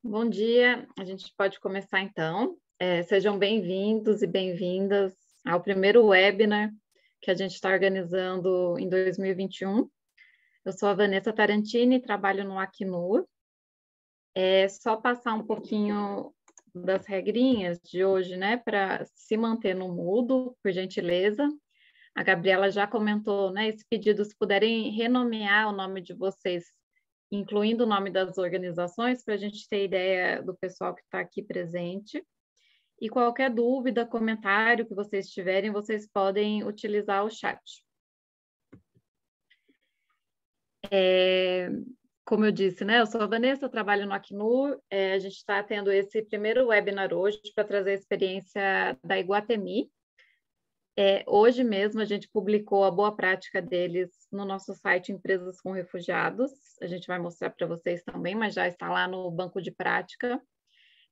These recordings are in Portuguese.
Bom dia, a gente pode começar então. Sejam bem-vindos e bem-vindas ao primeiro webinar que a gente está organizando em 2021. Eu sou a Vanessa Tarantini, trabalho no Acnur. É só passar um pouquinho das regrinhas de hoje, né, para se manter no mudo, por gentileza. A Gabriela já comentou, né, esse pedido, se puderem renomear o nome de vocês, incluindo o nome das organizações, para a gente ter ideia do pessoal que está aqui presente. E qualquer dúvida, comentário que vocês tiverem, vocês podem utilizar o chat. Como eu disse, né, eu sou a Vanessa, eu trabalho no Acnur, a gente está tendo esse primeiro webinar hoje para trazer a experiência da Iguatemi. Hoje mesmo a gente publicou a boa prática deles no nosso site Empresas com Refugiados. A gente vai mostrar para vocês também, mas já está lá no banco de prática.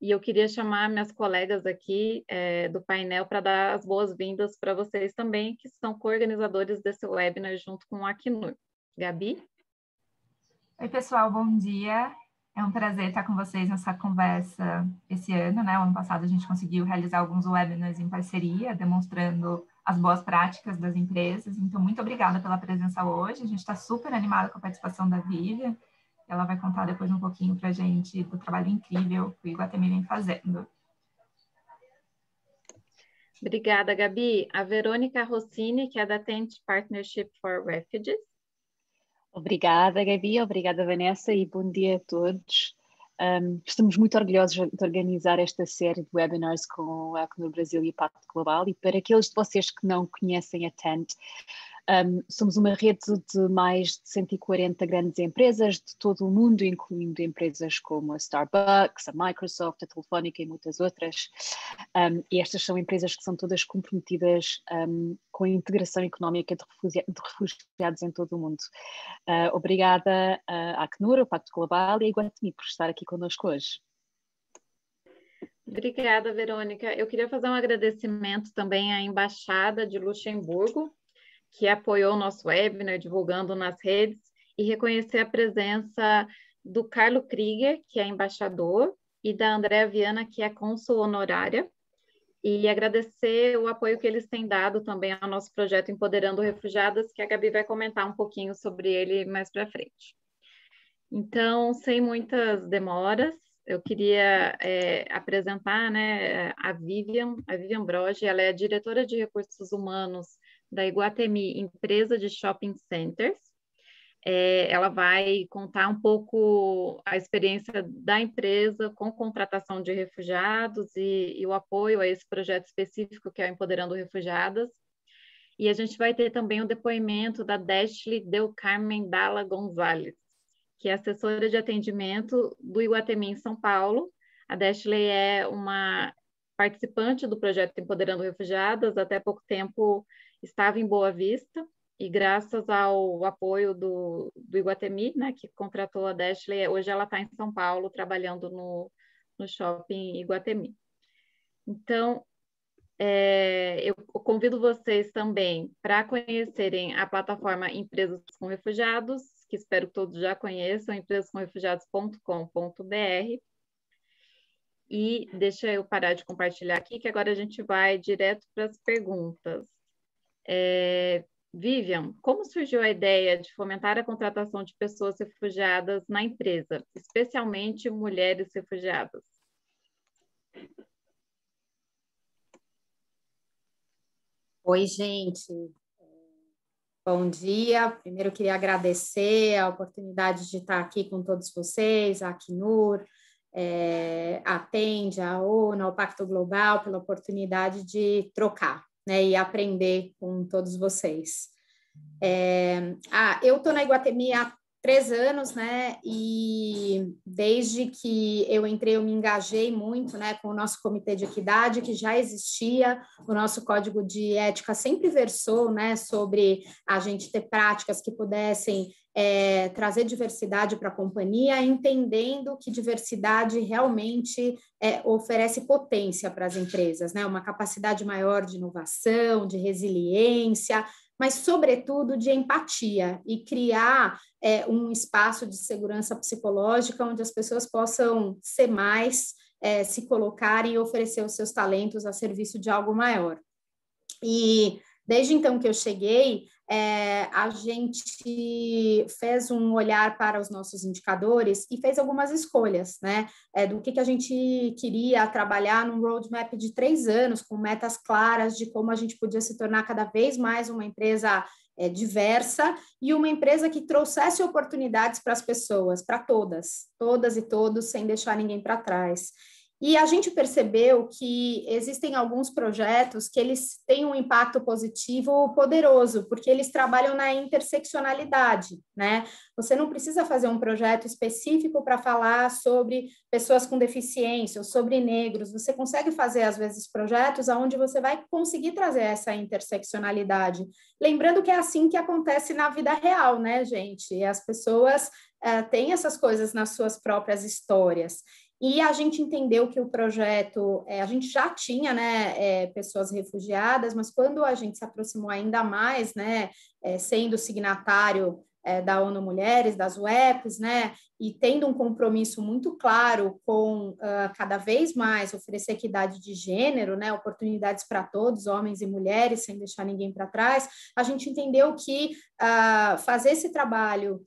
E eu queria chamar minhas colegas aqui do painel para dar as boas-vindas para vocês também, que são co-organizadores desse webinar junto com o Acnur. Gabi? Oi, pessoal, bom dia. É um prazer estar com vocês nessa conversa esse ano, né? O ano passado a gente conseguiu realizar alguns webinars em parceria, demonstrando as boas práticas das empresas. Então, muito obrigada pela presença hoje. A gente está super animada com a participação da Vivian. Ela vai contar depois um pouquinho para a gente do trabalho incrível que o Iguatemi vem fazendo. Obrigada, Gabi. A Verônica Rossini, que é da Tent Partnership for Refugees. Obrigada, Gabi, obrigada, Vanessa, e bom dia a todos. Estamos muito orgulhosos de organizar esta série de webinars com o Acnur Brasil e o Pacto Global, e para aqueles de vocês que não conhecem a TENT, somos uma rede de mais de 140 grandes empresas de todo o mundo, incluindo empresas como a Starbucks, a Microsoft, a Telefónica e muitas outras. E estas são empresas que são todas comprometidas com a integração económica de refugiados em todo o mundo. Obrigada à Acnur, ao Pacto Global e à Iguatemi por estar aqui connosco hoje. Obrigada, Verônica. Eu queria fazer um agradecimento também à Embaixada de Luxemburgo, que apoiou o nosso webinar, divulgando nas redes, e reconhecer a presença do Carlo Krieger, que é embaixador, e da Andréa Viana, que é cônsul honorária, e agradecer o apoio que eles têm dado também ao nosso projeto Empoderando Refugiadas, que a Gabi vai comentar um pouquinho sobre ele mais para frente. Então, sem muitas demoras, eu queria apresentar, né, a Vivian Broge. Ela é a diretora de recursos humanos da Iguatemi, empresa de shopping centers. Ela vai contar um pouco a experiência da empresa com contratação de refugiados e o apoio a esse projeto específico que é o Empoderando Refugiadas. E a gente vai ter também o depoimento da Dashley Del Carmen Dalla Gonzalez, que é assessora de atendimento do Iguatemi em São Paulo. A Dashley é uma participante do projeto Empoderando Refugiadas, até pouco tempo estava em Boa Vista, e graças ao apoio do Iguatemi, né, que contratou a Dashley, hoje ela está em São Paulo, trabalhando no shopping Iguatemi. Então, eu convido vocês também para conhecerem a plataforma Empresas com Refugiados, que espero que todos já conheçam, empresascomrefugiados.com.br. E deixa eu parar de compartilhar aqui, que agora a gente vai direto para as perguntas. Vivian, como surgiu a ideia de fomentar a contratação de pessoas refugiadas na empresa, especialmente mulheres refugiadas? Oi, gente. Bom dia. Primeiro, eu queria agradecer a oportunidade de estar aqui com todos vocês, a Acnur, a TEND, a ONU, o Pacto Global, pela oportunidade de trocar, né, e aprender com todos vocês. Eu estou na Iguatemi há 3 anos, né, e desde que eu entrei, eu me engajei muito, né, com o nosso comitê de equidade, que já existia, o nosso código de ética sempre versou, né, sobre a gente ter práticas que pudessem trazer diversidade para a companhia, entendendo que diversidade realmente oferece potência para as empresas, né, uma capacidade maior de inovação, de resiliência, mas, sobretudo, de empatia e criar um espaço de segurança psicológica onde as pessoas possam ser mais, se colocarem e oferecer os seus talentos a serviço de algo maior. E desde então que eu cheguei, a gente fez um olhar para os nossos indicadores e fez algumas escolhas, né? Do que a gente queria trabalhar num roadmap de 3 anos, com metas claras de como a gente podia se tornar cada vez mais uma empresa diversa e uma empresa que trouxesse oportunidades para as pessoas, para todas e todos, sem deixar ninguém para trás. E a gente percebeu que existem alguns projetos que eles têm um impacto positivo poderoso, porque eles trabalham na interseccionalidade, né? Você não precisa fazer um projeto específico para falar sobre pessoas com deficiência ou sobre negros. Você consegue fazer, às vezes, projetos onde você vai conseguir trazer essa interseccionalidade. Lembrando que é assim que acontece na vida real, né, gente? As pessoas têm essas coisas nas suas próprias histórias. E a gente entendeu que o projeto, a gente já tinha, né, pessoas refugiadas, mas quando a gente se aproximou ainda mais, né, sendo signatário da ONU Mulheres, das UEPs, né, e tendo um compromisso muito claro com cada vez mais oferecer equidade de gênero, né, oportunidades para todos, homens e mulheres, sem deixar ninguém para trás, a gente entendeu que fazer esse trabalho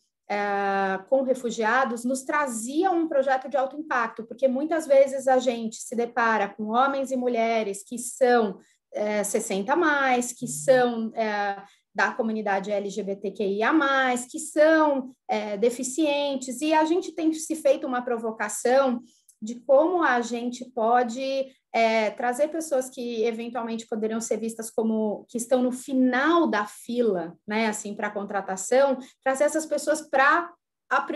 com refugiados, nos trazia um projeto de alto impacto, porque muitas vezes a gente se depara com homens e mulheres que são 60+, que são da comunidade LGBTQIA+, que são deficientes, e a gente tem se feito uma provocação de como a gente pode trazer pessoas que eventualmente poderiam ser vistas como que estão no final da fila, né, assim, para a contratação, trazer essas pessoas para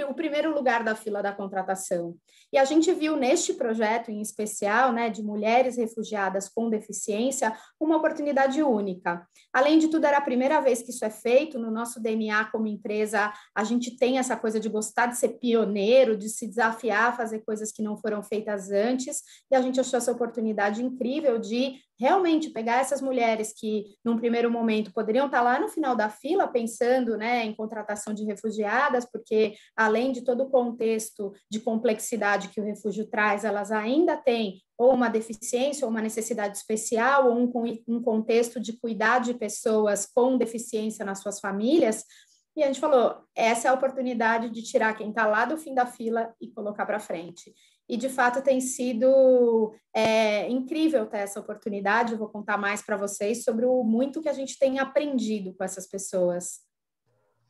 o primeiro lugar da fila da contratação. E a gente viu neste projeto em especial, né, de mulheres refugiadas com deficiência, uma oportunidade única. Além de tudo, era a primeira vez que isso é feito. No nosso DNA como empresa, a gente tem essa coisa de gostar de ser pioneiro, de se desafiar a fazer coisas que não foram feitas antes, e a gente achou essa oportunidade incrível de realmente pegar essas mulheres que, num primeiro momento, poderiam estar lá no final da fila, pensando, né, em contratação de refugiadas, porque, além de todo o contexto de complexidade que o refúgio traz, elas ainda têm ou uma deficiência, ou uma necessidade especial, ou um contexto de cuidar de pessoas com deficiência nas suas famílias. E a gente falou, essa é a oportunidade de tirar quem está lá do fim da fila e colocar para frente. E, de fato, tem sido incrível ter essa oportunidade. Eu vou contar mais para vocês sobre o muito que a gente tem aprendido com essas pessoas.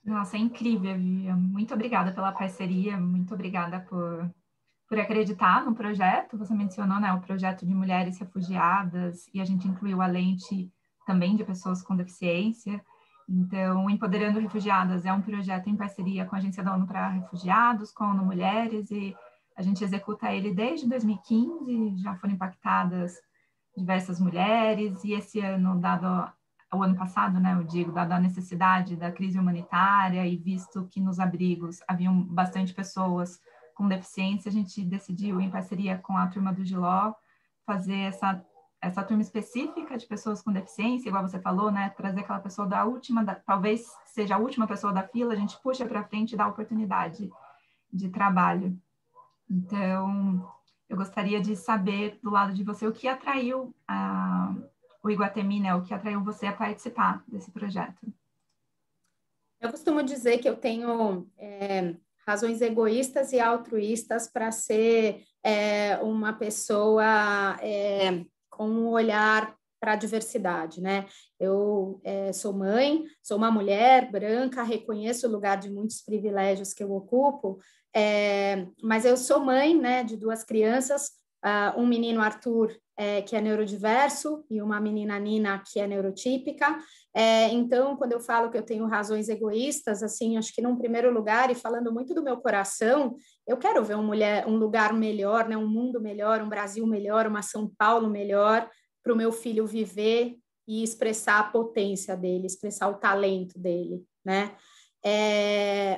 Nossa, é incrível, Vivian. Muito obrigada pela parceria, muito obrigada por acreditar no projeto. Você mencionou, né, o projeto de mulheres refugiadas, e a gente incluiu a lente também de pessoas com deficiência. Então, Empoderando Refugiadas é um projeto em parceria com a Agência da ONU para Refugiados, com a ONU Mulheres, e a gente executa ele desde 2015, já foram impactadas diversas mulheres, e esse ano, o ano passado, né, eu digo, dada a necessidade da crise humanitária e visto que nos abrigos haviam bastante pessoas com deficiência, a gente decidiu, em parceria com a turma do Giló, fazer essa turma específica de pessoas com deficiência, igual você falou, né, trazer aquela pessoa talvez seja a última pessoa da fila, a gente puxa para frente e dá oportunidade de trabalho. Então, eu gostaria de saber, do lado de você, o que atraiu o Iguatemi, né, o que atraiu você a participar desse projeto. Eu costumo dizer que eu tenho razões egoístas e altruístas para ser uma pessoa com um olhar para a diversidade, né? Eu sou mãe, sou uma mulher branca, reconheço o lugar de muitos privilégios que eu ocupo, mas eu sou mãe, né, de 2 crianças, um menino Arthur, que é neurodiverso, e uma menina Nina, que é neurotípica. Então, quando eu falo que eu tenho razões egoístas, assim, acho que num primeiro lugar, e falando muito do meu coração, eu quero ver um lugar melhor, né, um mundo melhor, um Brasil melhor, uma São Paulo melhor, para o meu filho viver e expressar a potência dele, expressar o talento dele, né?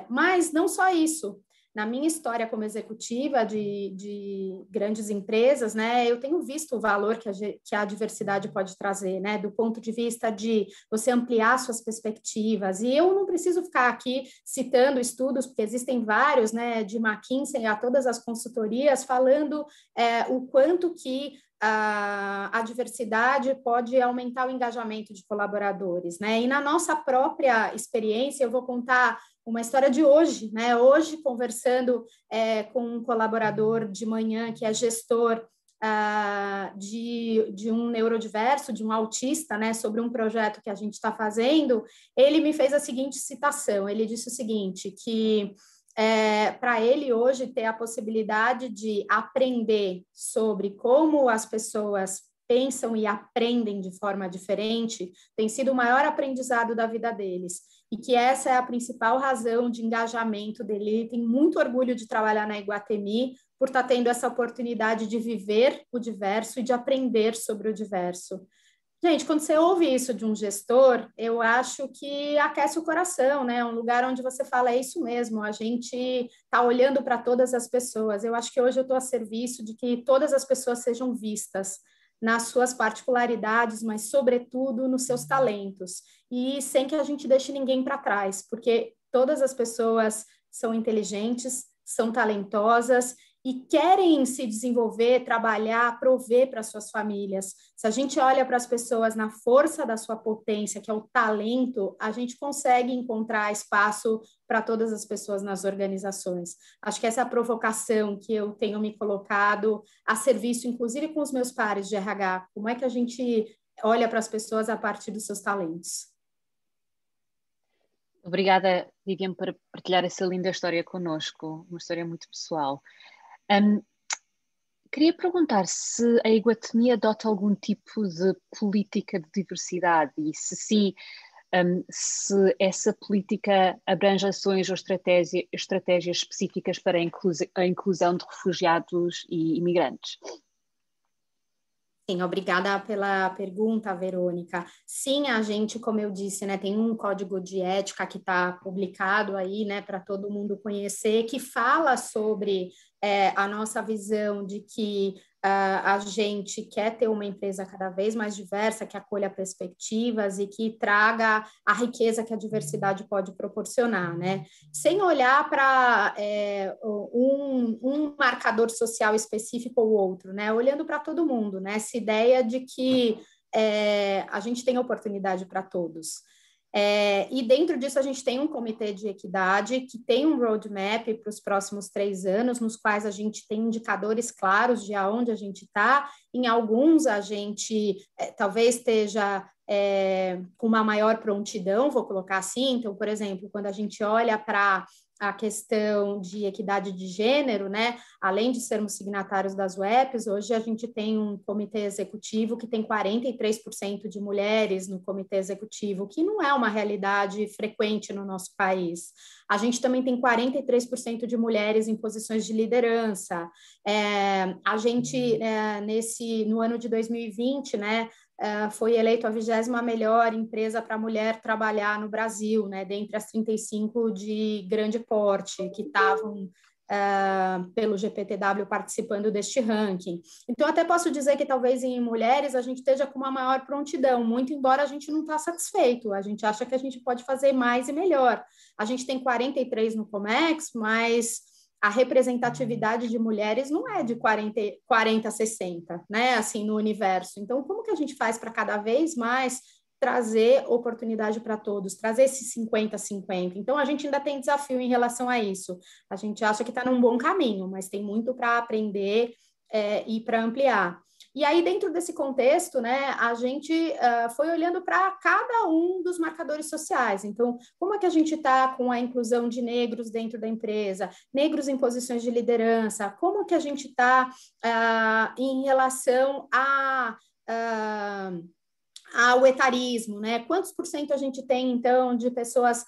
Mas não só isso. na minha história como executiva de grandes empresas, né, eu tenho visto o valor que a diversidade pode trazer, né, do ponto de vista de você ampliar suas perspectivas. E eu não preciso ficar aqui citando estudos, porque existem vários, né, de McKinsey a todas as consultorias, falando o quanto que a diversidade pode aumentar o engajamento de colaboradores, né? E na nossa própria experiência, eu vou contar uma história de hoje, né? Hoje, conversando com um colaborador de manhã que é gestor de um neurodiverso, de um autista, né? Sobre um projeto que a gente está fazendo, ele me fez a seguinte citação, ele disse o seguinte, que para ele hoje ter a possibilidade de aprender sobre como as pessoas pensam e aprendem de forma diferente, tem sido o maior aprendizado da vida deles. E que essa é a principal razão de engajamento dele. Ele tem muito orgulho de trabalhar na Iguatemi por estar tendo essa oportunidade de viver o diverso e de aprender sobre o diverso. Gente, quando você ouve isso de um gestor, eu acho que aquece o coração, né? É um lugar onde você fala, é isso mesmo, a gente está olhando para todas as pessoas. Eu acho que hoje eu estou a serviço de que todas as pessoas sejam vistas nas suas particularidades, mas, sobretudo, nos seus talentos. E sem que a gente deixe ninguém para trás, porque todas as pessoas são inteligentes, são talentosas e querem se desenvolver, trabalhar, prover para suas famílias. Se a gente olha para as pessoas na força da sua potência, que é o talento, a gente consegue encontrar espaço para todas as pessoas nas organizações. Acho que essa é a provocação que eu tenho me colocado a serviço, inclusive com os meus pares de RH. Como é que a gente olha para as pessoas a partir dos seus talentos? Obrigada, Viviane, por partilhar essa linda história connosco, uma história muito pessoal. Queria perguntar se a Iguatemi adota algum tipo de política de diversidade e, se sim, se essa política abrange ações ou estratégias específicas para a inclusão de refugiados e imigrantes. Sim, obrigada pela pergunta, Verônica. Sim, a gente, como eu disse, né, tem um código de ética que está publicado aí, né, para todo mundo conhecer, que fala sobre a nossa visão de que a gente quer ter uma empresa cada vez mais diversa, que acolha perspectivas e que traga a riqueza que a diversidade pode proporcionar, né? Sem olhar para um marcador social específico ou outro, né? Olhando para todo mundo, né? Essa ideia de que a gente tem oportunidade para todos. E dentro disso a gente tem um comitê de equidade que tem um roadmap para os próximos 3 anos, nos quais a gente tem indicadores claros de aonde a gente está. Em alguns a gente talvez esteja com uma maior prontidão, vou colocar assim. Então, por exemplo, quando a gente olha para a questão de equidade de gênero, né? Além de sermos signatários das UEPs, hoje a gente tem um comitê executivo que tem 43% de mulheres no comitê executivo, que não é uma realidade frequente no nosso país. A gente também tem 43% de mulheres em posições de liderança. A gente, no ano de 2020, né? Foi eleito a 20ª melhor empresa para mulher trabalhar no Brasil, né, dentre as 35 de grande porte que estavam pelo GPTW participando deste ranking. Então, até posso dizer que talvez em mulheres a gente esteja com uma maior prontidão, muito embora a gente não está satisfeito, a gente acha que a gente pode fazer mais e melhor. A gente tem 43 no Comex, mas a representatividade de mulheres não é de 40 a 60, né, assim, no universo. Então, como que a gente faz para cada vez mais trazer oportunidade para todos, trazer esse 50-50? Então, a gente ainda tem desafio em relação a isso. A gente acha que está num bom caminho, mas tem muito para aprender e para ampliar. E aí, dentro desse contexto, né, a gente foi olhando para cada um dos marcadores sociais. Então, como é que a gente está com a inclusão de negros dentro da empresa, negros em posições de liderança, como que a gente está em relação ao etarismo, né? Quantos por cento a gente tem, então, de pessoas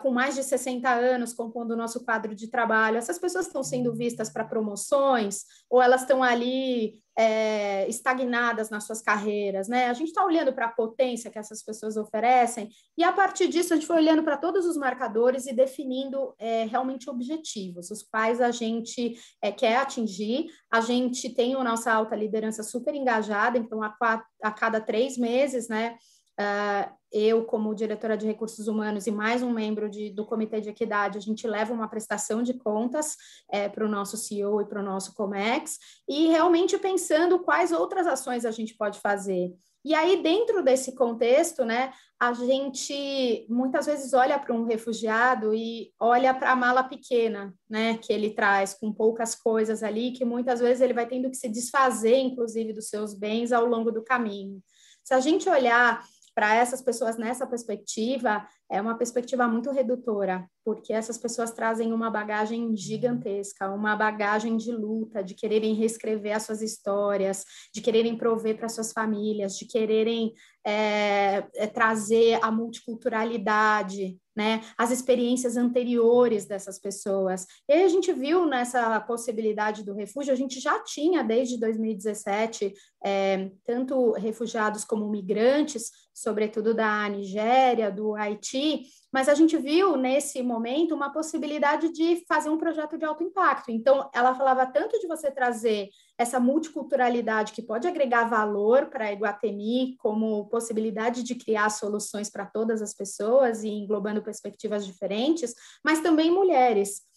com mais de 60 anos compondo o nosso quadro de trabalho? Essas pessoas estão sendo vistas para promoções ou elas estão ali estagnadas nas suas carreiras, né? A gente está olhando para a potência que essas pessoas oferecem e, a partir disso, a gente foi olhando para todos os marcadores e definindo realmente objetivos, os quais a gente quer atingir. A gente tem a nossa alta liderança super engajada, então, a cada 3 meses, né? Eu, como diretora de recursos humanos e mais um membro do Comitê de Equidade, a gente leva uma prestação de contas para o nosso CEO e para o nosso Comex, e realmente pensando quais outras ações a gente pode fazer. E aí, dentro desse contexto, né, a gente muitas vezes olha para um refugiado e olha para a mala pequena, né, que ele traz, com poucas coisas ali, que muitas vezes ele vai tendo que se desfazer, inclusive, dos seus bens ao longo do caminho. Se a gente olhar para essas pessoas nessa perspectiva, é uma perspectiva muito redutora, porque essas pessoas trazem uma bagagem gigantesca, uma bagagem de luta, de quererem reescrever as suas histórias, de quererem prover para suas famílias, de quererem trazer a multiculturalidade, né, as experiências anteriores dessas pessoas. E aí a gente viu nessa possibilidade do refúgio, a gente já tinha desde 2017, tanto refugiados como migrantes, sobretudo da Nigéria, do Haiti, mas a gente viu nesse momento uma possibilidade de fazer um projeto de alto impacto. Então, ela falava tanto de você trazer essa multiculturalidade que pode agregar valor para a Iguatemi, como possibilidade de criar soluções para todas as pessoas e englobando perspectivas diferentes, mas também mulheres.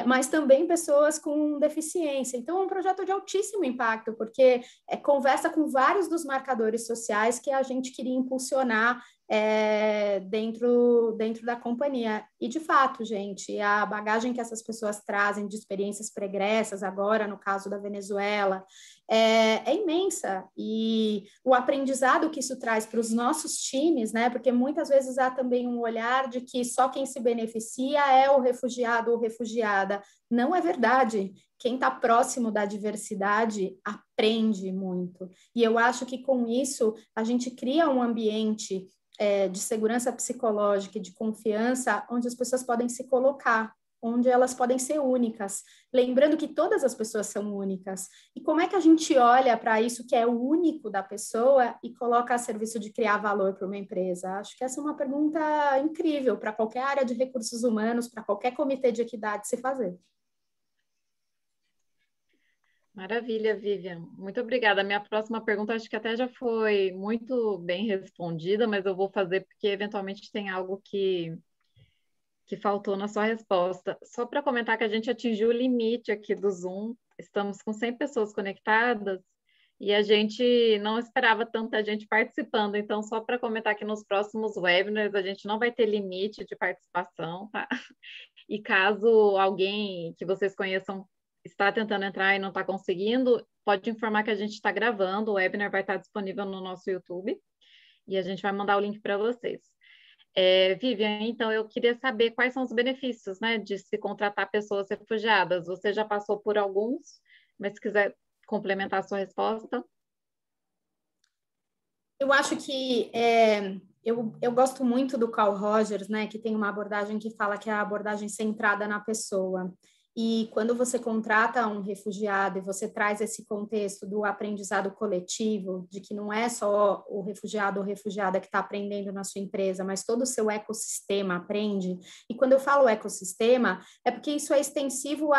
Mas também pessoas com deficiência. Então, é um projeto de altíssimo impacto, porque conversa com vários dos marcadores sociais que a gente queria impulsionar dentro da companhia. E, de fato, gente, a bagagem que essas pessoas trazem de experiências pregressas, agora no caso da Venezuela, é imensa. E o aprendizado que isso traz para os nossos times, né? Porque muitas vezes há também um olhar de que só quem se beneficia é o refugiado ou refugiada. Não é verdade. Quem está próximo da diversidade aprende muito. E eu acho que com isso a gente cria um ambiente de segurança psicológica e de confiança, onde as pessoas podem se colocar, onde elas podem ser únicas, lembrando que todas as pessoas são únicas. E como é que a gente olha para isso que é o único da pessoa e coloca a serviço de criar valor para uma empresa? Acho que essa é uma pergunta incrível para qualquer área de recursos humanos, para qualquer comitê de equidade se fazer. Maravilha, Vivian. Muito obrigada. A minha próxima pergunta acho que até já foi muito bem respondida, mas eu vou fazer porque eventualmente tem algo que faltou na sua resposta. Só para comentar que a gente atingiu o limite aqui do Zoom, estamos com 100 pessoas conectadas e a gente não esperava tanta gente participando, então só para comentar que nos próximos webinars a gente não vai ter limite de participação, tá? E caso alguém que vocês conheçam está tentando entrar e não está conseguindo, pode informar que a gente está gravando, o webinar vai estar disponível no nosso YouTube e a gente vai mandar o link para vocês. Vivian, então eu queria saber quais são os benefícios, né, de se contratar pessoas refugiadas. Você já passou por alguns, mas se quiser complementar a sua resposta. Eu acho que eu gosto muito do Carl Rogers, né, que tem uma abordagem que fala que é a abordagem centrada na pessoa. E quando você contrata um refugiado e você traz esse contexto do aprendizado coletivo, de que não é só o refugiado ou refugiada que está aprendendo na sua empresa, mas todo o seu ecossistema aprende. E quando eu falo ecossistema, é porque isso é extensivo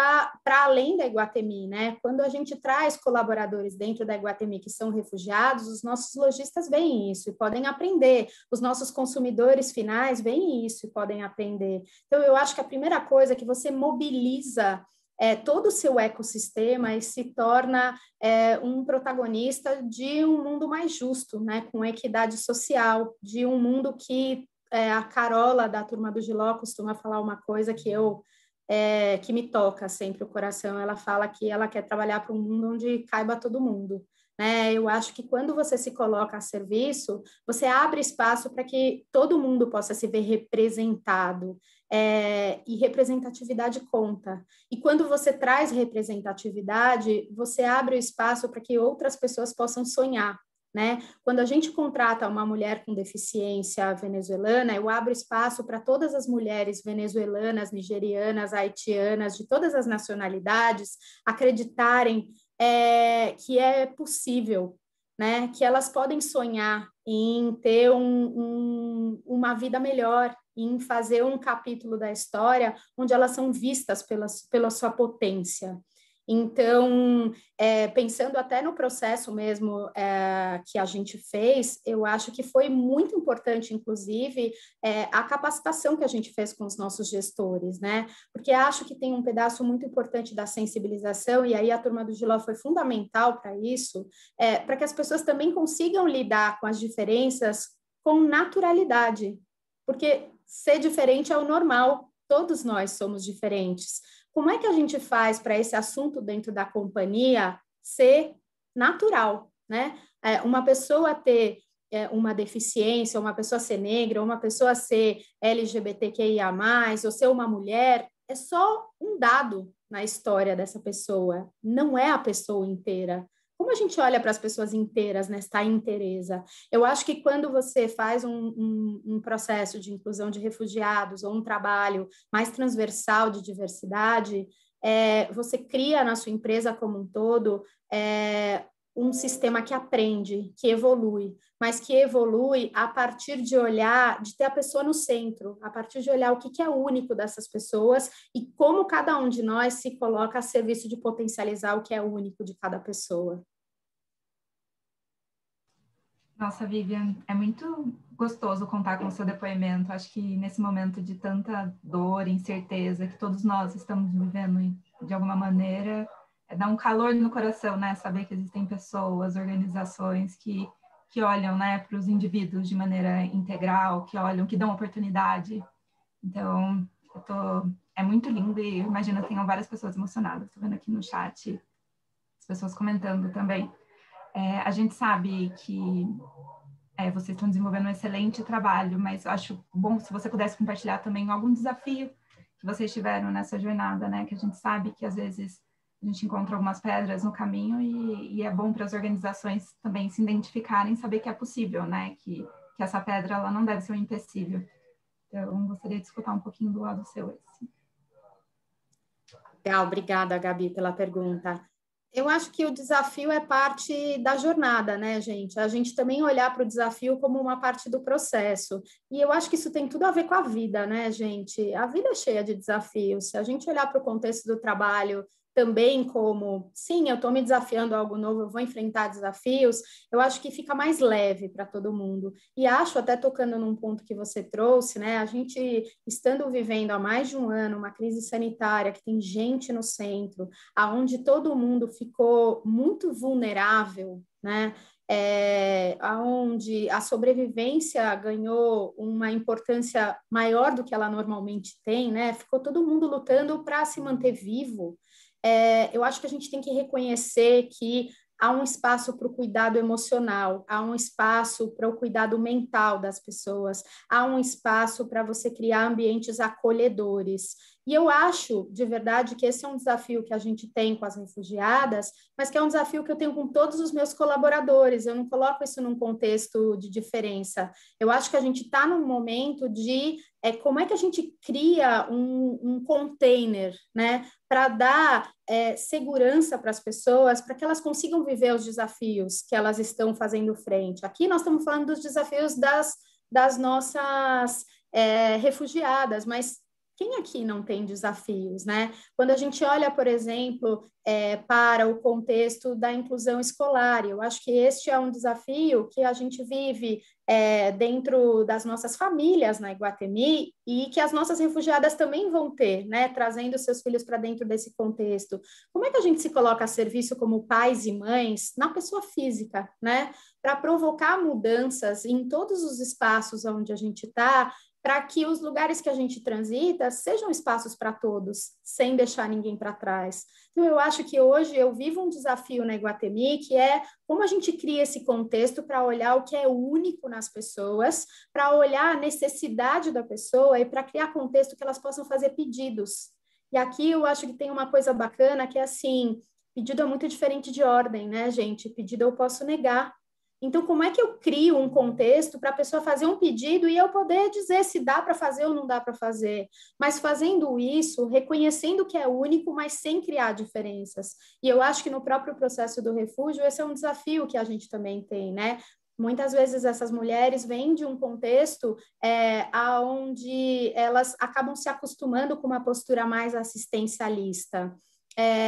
para além da Iguatemi, né? Quando a gente traz colaboradores dentro da Iguatemi que são refugiados, os nossos lojistas veem isso e podem aprender. Os nossos consumidores finais veem isso e podem aprender. Então, eu acho que a primeira coisa é que você mobiliza todo o seu ecossistema e se torna um protagonista de um mundo mais justo, né, com equidade social, de um mundo que a Carola, da Turma do Giló, costuma falar uma coisa que me toca sempre o coração. Ela fala que ela quer trabalhar para um mundo onde caiba todo mundo. Eu acho que quando você se coloca a serviço, você abre espaço para que todo mundo possa se ver representado, e representatividade conta. E quando você traz representatividade, você abre o espaço para que outras pessoas possam sonhar. Né? Quando a gente contrata uma mulher com deficiência venezuelana, eu abro espaço para todas as mulheres venezuelanas, nigerianas, haitianas, de todas as nacionalidades, acreditarem que é possível, né? Que elas podem sonhar em ter uma vida melhor, em fazer um capítulo da história onde elas são vistas pela sua potência. Então, pensando até no processo mesmo que a gente fez, eu acho que foi muito importante, inclusive, a capacitação que a gente fez com os nossos gestores, né? Porque acho que tem um pedaço muito importante da sensibilização, e aí a turma do Giló foi fundamental para isso, para que as pessoas também consigam lidar com as diferenças com naturalidade, porque ser diferente é o normal, todos nós somos diferentes. Como é que a gente faz para esse assunto dentro da companhia ser natural, né? Uma pessoa ter uma deficiência, uma pessoa ser negra, uma pessoa ser LGBTQIA+, ou ser uma mulher, é só um dado na história dessa pessoa, não é a pessoa inteira. Como a gente olha para as pessoas inteiras nesta inteireza? Eu acho que quando você faz um processo de inclusão de refugiados ou um trabalho mais transversal de diversidade, você cria na sua empresa como um todo um sistema que aprende, que evolui, mas que evolui a partir de olhar, de ter a pessoa no centro, a partir de olhar o que é único dessas pessoas e como cada um de nós se coloca a serviço de potencializar o que é único de cada pessoa. Nossa, Vivian, é muito gostoso contar com o seu depoimento. Acho que nesse momento de tanta dor e incerteza que todos nós estamos vivendo de alguma maneira, dá um calor no coração, né? Saber que existem pessoas, organizações que olham, né, para os indivíduos de maneira integral, que olham, que dão oportunidade. Então, é muito lindo e imagino que tenham várias pessoas emocionadas. Estou vendo aqui no chat as pessoas comentando também. A gente sabe que vocês estão desenvolvendo um excelente trabalho, mas eu acho bom se você pudesse compartilhar também algum desafio que vocês tiveram nessa jornada, né? Que a gente sabe que às vezes a gente encontra algumas pedras no caminho e é bom para as organizações também se identificarem, saber que é possível, né? Que essa pedra ela não deve ser um empecilho. Então, gostaria de escutar um pouquinho do lado seu esse. Legal, obrigada, Gabi, pela pergunta. Eu acho que o desafio é parte da jornada, né, gente? A gente também olhar para o desafio como uma parte do processo. E eu acho que isso tem tudo a ver com a vida, né, gente? A vida é cheia de desafios. Se a gente olhar para o contexto do trabalho também como, sim, eu estou me desafiando a algo novo, eu vou enfrentar desafios, eu acho que fica mais leve para todo mundo. E acho, até tocando num ponto que você trouxe, né, a gente estando vivendo há mais de um ano uma crise sanitária, que tem gente no centro, aonde todo mundo ficou muito vulnerável, né, onde a sobrevivência ganhou uma importância maior do que ela normalmente tem, né, ficou todo mundo lutando para se manter vivo. Eu acho que a gente tem que reconhecer que há um espaço para o cuidado emocional, há um espaço para o cuidado mental das pessoas, há um espaço para você criar ambientes acolhedores. E eu acho, de verdade, que esse é um desafio que a gente tem com as refugiadas, mas que é um desafio que eu tenho com todos os meus colaboradores. Eu não coloco isso num contexto de diferença. Eu acho que a gente está num momento de como é que a gente cria um container, né, para dar segurança para as pessoas, para que elas consigam viver os desafios que elas estão fazendo frente. Aqui nós estamos falando dos desafios das nossas refugiadas, mas quem aqui não tem desafios, né? Quando a gente olha, por exemplo, para o contexto da inclusão escolar, eu acho que este é um desafio que a gente vive dentro das nossas famílias na Iguatemi e que as nossas refugiadas também vão ter, né? Trazendo seus filhos para dentro desse contexto. Como é que a gente se coloca a serviço como pais e mães na pessoa física, né? Para provocar mudanças em todos os espaços onde a gente está, para que os lugares que a gente transita sejam espaços para todos, sem deixar ninguém para trás. Então, eu acho que hoje eu vivo um desafio na Iguatemi, que é como a gente cria esse contexto para olhar o que é único nas pessoas, para olhar a necessidade da pessoa e para criar contexto que elas possam fazer pedidos. E aqui eu acho que tem uma coisa bacana, que é assim, pedido é muito diferente de ordem, né, gente? Pedido eu posso negar. Então, como é que eu crio um contexto para a pessoa fazer um pedido e eu poder dizer se dá para fazer ou não dá para fazer? Mas fazendo isso, reconhecendo que é único, mas sem criar diferenças. E eu acho que no próprio processo do refúgio, esse é um desafio que a gente também tem, né? Muitas vezes essas mulheres vêm de um contexto onde elas acabam se acostumando com uma postura mais assistencialista.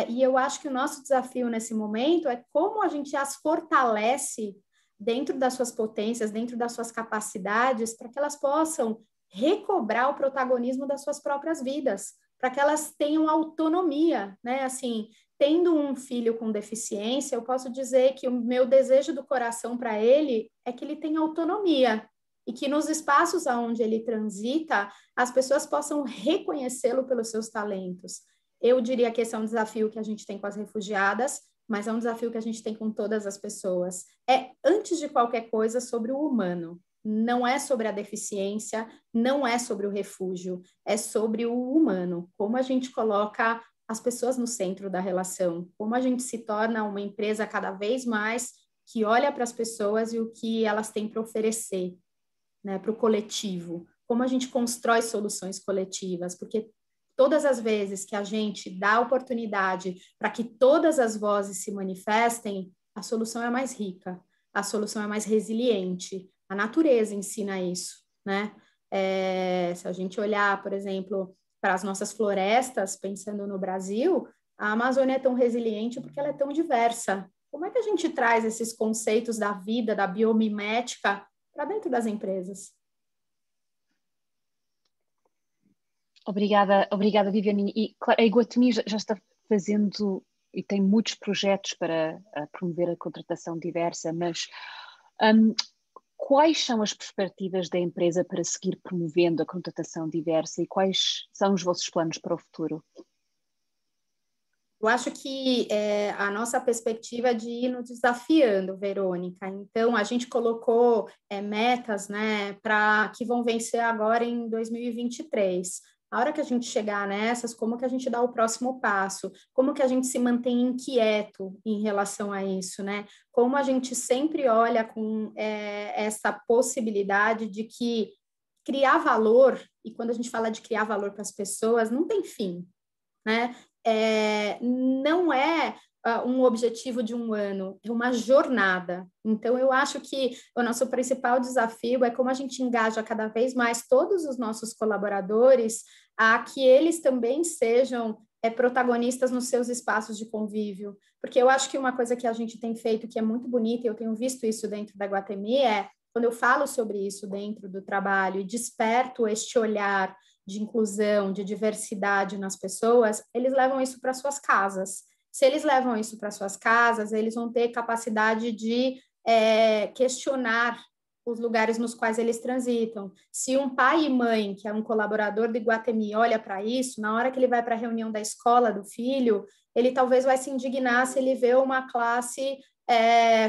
E eu acho que o nosso desafio nesse momento é como a gente as fortalece dentro das suas potências, dentro das suas capacidades, para que elas possam recobrar o protagonismo das suas próprias vidas, para que elas tenham autonomia, né? Assim, tendo um filho com deficiência, eu posso dizer que o meu desejo do coração para ele é que ele tenha autonomia e que nos espaços aonde ele transita, as pessoas possam reconhecê-lo pelos seus talentos. Eu diria que esse é um desafio que a gente tem com as refugiadas, mas é um desafio que a gente tem com todas as pessoas. É, antes de qualquer coisa, sobre o humano. Não é sobre a deficiência, não é sobre o refúgio, é sobre o humano. Como a gente coloca as pessoas no centro da relação, como a gente se torna uma empresa cada vez mais que olha para as pessoas e o que elas têm para oferecer, né, para o coletivo. Como a gente constrói soluções coletivas, porque todas as vezes que a gente dá oportunidade para que todas as vozes se manifestem, a solução é mais rica, a solução é mais resiliente. A natureza ensina isso, né? Se a gente olhar, por exemplo, para as nossas florestas, pensando no Brasil, a Amazônia é tão resiliente porque ela é tão diversa. Como é que a gente traz esses conceitos da vida, da biomimética, para dentro das empresas? Obrigada, Viviane. E claro, a Iguatemi já está fazendo e tem muitos projetos para promover a contratação diversa, mas quais são as perspectivas da empresa para seguir promovendo a contratação diversa e quais são os vossos planos para o futuro? Eu acho que a nossa perspectiva é de ir nos desafiando, Verônica. Então, a gente colocou metas, né, que vão vencer agora em 2023. A hora que a gente chegar nessas, como que a gente dá o próximo passo? Como que a gente se mantém inquieto em relação a isso, né? Como a gente sempre olha com essa possibilidade de que criar valor, e quando a gente fala de criar valor para as pessoas, não tem fim, né? Não é um objetivo de um ano, é uma jornada. Então, eu acho que o nosso principal desafio é como a gente engaja cada vez mais todos os nossos colaboradores a que eles também sejam protagonistas nos seus espaços de convívio. Porque eu acho que uma coisa que a gente tem feito que é muito bonita, e eu tenho visto isso dentro da Iguatemi, quando eu falo sobre isso dentro do trabalho e desperto este olhar de inclusão, de diversidade nas pessoas, eles levam isso para suas casas. Se eles levam isso para suas casas, eles vão ter capacidade de questionar os lugares nos quais eles transitam. Se um pai e mãe, que é um colaborador do Iguatemi, olha para isso, na hora que ele vai para a reunião da escola do filho, ele talvez vai se indignar se ele vê uma classe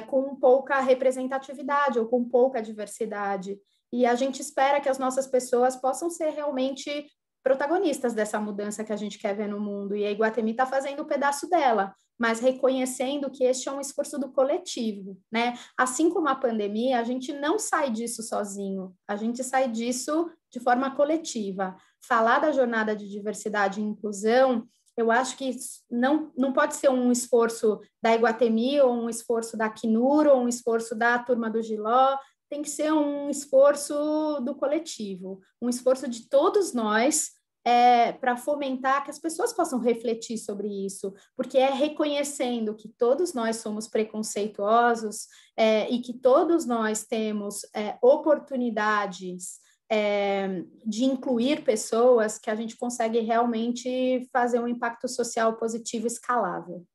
com pouca representatividade ou com pouca diversidade. E a gente espera que as nossas pessoas possam ser realmente protagonistas dessa mudança que a gente quer ver no mundo. E a Iguatemi está fazendo um pedaço dela, mas reconhecendo que este é um esforço do coletivo, né? Assim como a pandemia, a gente não sai disso sozinho, a gente sai disso de forma coletiva. Falar da jornada de diversidade e inclusão, eu acho que não pode ser um esforço da Iguatemi, ou um esforço da Acnur, ou um esforço da turma do Giló, tem que ser um esforço do coletivo, um esforço de todos nós para fomentar que as pessoas possam refletir sobre isso, porque é reconhecendo que todos nós somos preconceituosos e que todos nós temos oportunidades de incluir pessoas que a gente consegue realmente fazer um impacto social positivo escalável.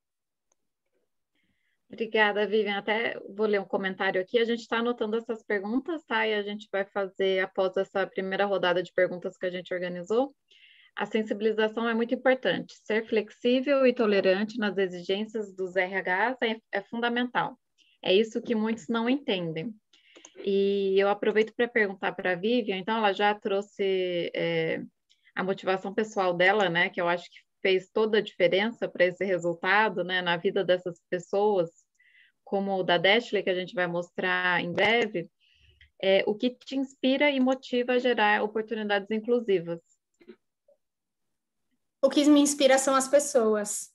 Obrigada, Vivian. Até vou ler um comentário aqui. A gente está anotando essas perguntas, tá? E a gente vai fazer, após essa primeira rodada de perguntas que a gente organizou, a sensibilização é muito importante. Ser flexível e tolerante nas exigências dos RHs é fundamental. É isso que muitos não entendem. E eu aproveito para perguntar para a Vivian, então ela já trouxe a motivação pessoal dela, né? Que eu acho que fez toda a diferença para esse resultado, né, na vida dessas pessoas. como o da Dashley, que a gente vai mostrar em breve, o que te inspira e motiva a gerar oportunidades inclusivas? O que me inspira são as pessoas.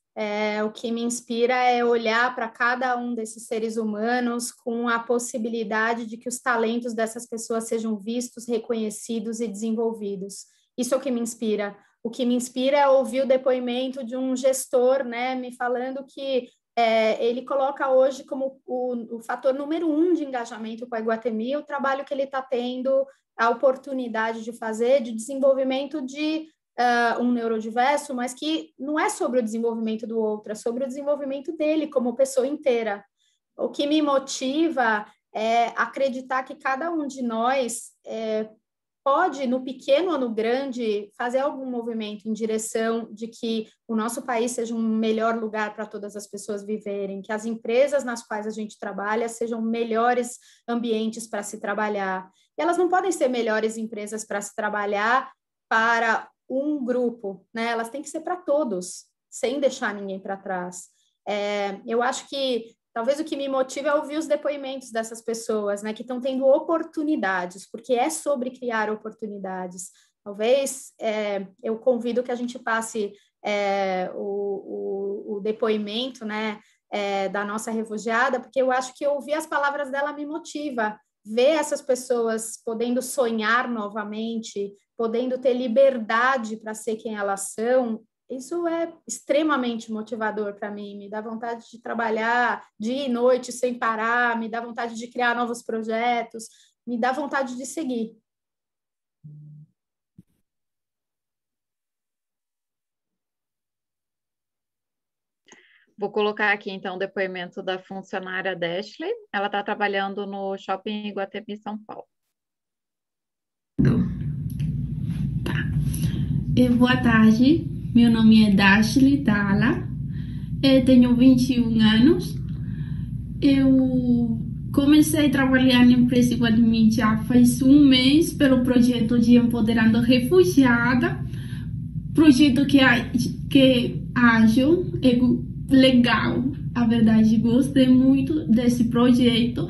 O que me inspira é olhar para cada um desses seres humanos com a possibilidade de que os talentos dessas pessoas sejam vistos, reconhecidos e desenvolvidos. Isso é o que me inspira. O que me inspira é ouvir o depoimento de um gestor, né, me falando que ele coloca hoje como o fator número 1 de engajamento com a Iguatemi o trabalho que ele está tendo a oportunidade de fazer, de desenvolvimento de um neurodiverso, mas que não é sobre o desenvolvimento do outro, é sobre o desenvolvimento dele como pessoa inteira. O que me motiva é acreditar que cada um de nós pode, no pequeno ou no grande, fazer algum movimento em direção de que o nosso país seja um melhor lugar para todas as pessoas viverem, que as empresas nas quais a gente trabalha sejam melhores ambientes para se trabalhar. E elas não podem ser melhores empresas para se trabalhar para um grupo, né? Elas têm que ser para todos, sem deixar ninguém para trás. Eu acho que talvez o que me motiva é ouvir os depoimentos dessas pessoas, né, que estão tendo oportunidades, porque é sobre criar oportunidades. Talvez eu convido que a gente passe o depoimento, né, da nossa refugiada, porque eu acho que ouvir as palavras dela me motiva. Ver essas pessoas podendo sonhar novamente, podendo ter liberdade para ser quem elas são, isso é extremamente motivador para mim, me dá vontade de trabalhar dia e noite sem parar, me dá vontade de criar novos projetos, me dá vontade de seguir. Vou colocar aqui, então, o depoimento da funcionária Dashley. Ela está trabalhando no Shopping Iguatemi, São Paulo. Tá. Boa tarde, meu nome é Dashley Tala, tenho 21 anos. Eu comecei a trabalhar na empresa Iguatemi já faz um mês pelo projeto de Empoderando Refugiada, projeto que acho legal. A verdade, gostei muito desse projeto.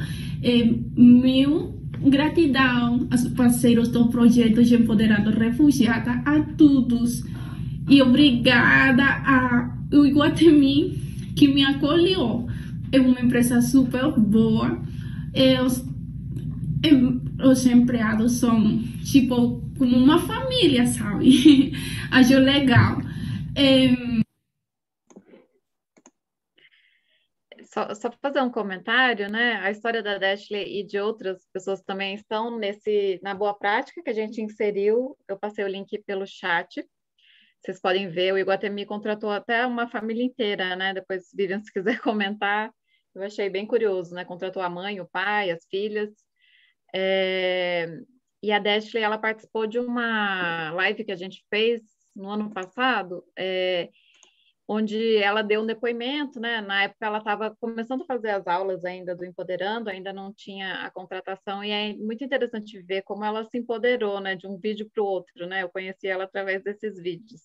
Meu gratidão aos parceiros do projeto de Empoderando Refugiada, a todos. E obrigada ao Iguatemi que me acolheu. É uma empresa super boa. Os empregados são tipo como uma família, sabe? Acho legal. Só para fazer um comentário, né? A história da Dashley e de outras pessoas também estão na boa prática que a gente inseriu. Eu passei o link pelo chat. Vocês podem ver, o Iguatemi contratou até uma família inteira, né? Depois, Vivian, se quiser comentar, eu achei bem curioso, né? Contratou a mãe, o pai, as filhas. E a Dashley, ela participou de uma live que a gente fez no ano passado, onde ela deu um depoimento, né? Na época ela estava começando a fazer as aulas ainda do Empoderando, ainda não tinha a contratação, e é muito interessante ver como ela se empoderou, né? De um vídeo para o outro, né? Eu conheci ela através desses vídeos.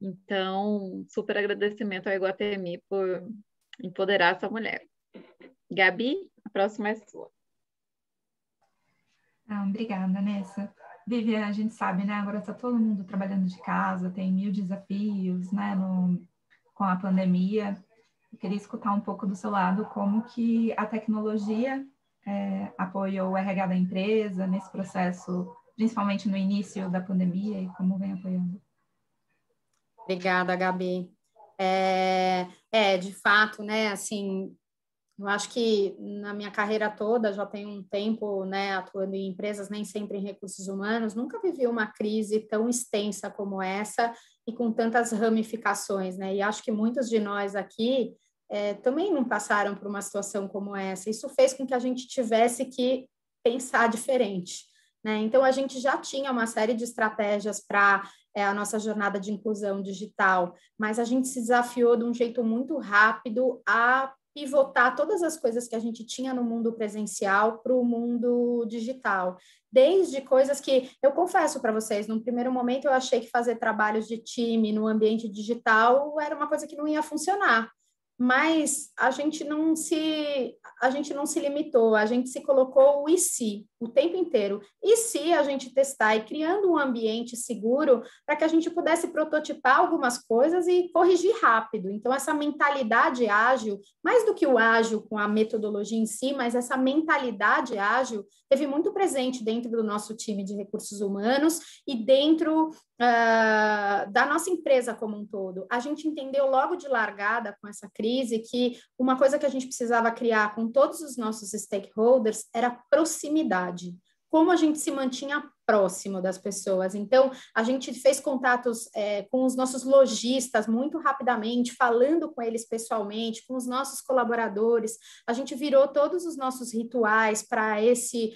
Então, super agradecimento ao Iguatemi por empoderar essa mulher. Gabi, a próxima é sua. Obrigada, Nessa. Vivian, a gente sabe, né? Agora está todo mundo trabalhando de casa, tem 1000 desafios, né? Com a pandemia. Eu queria escutar um pouco do seu lado como que a tecnologia apoiou o RH da empresa nesse processo, principalmente no início da pandemia, e como vem apoiando. Obrigada, Gabi. De fato, né? Assim, eu acho que na minha carreira toda, já tenho um tempo, né, atuando em empresas, nem sempre em recursos humanos, nunca vivi uma crise tão extensa como essa e com tantas ramificações, né? E acho que muitos de nós aqui também não passaram por uma situação como essa. Isso fez com que a gente tivesse que pensar diferente, né? Então, a gente já tinha uma série de estratégias para a nossa jornada de inclusão digital, mas a gente se desafiou de um jeito muito rápido a pivotar todas as coisas que a gente tinha no mundo presencial para o mundo digital. Desde coisas que, eu confesso para vocês, num primeiro momento eu achei que fazer trabalhos de time no ambiente digital era uma coisa que não ia funcionar. mas a gente não se limitou, a gente se colocou o e se o tempo inteiro. E se a gente testar e criando um ambiente seguro para que a gente pudesse prototipar algumas coisas e corrigir rápido. Então, essa mentalidade ágil, mais do que o ágil com a metodologia em si, mas essa mentalidade ágil teve muito presente dentro do nosso time de recursos humanos e dentro da nossa empresa como um todo. A gente entendeu logo de largada com essa crise que uma coisa que a gente precisava criar com todos os nossos stakeholders era proximidade. Como a gente se mantinha próximo das pessoas. Então, a gente fez contatos com os nossos lojistas muito rapidamente, falando com eles pessoalmente, com os nossos colaboradores. A gente virou todos os nossos rituais para esse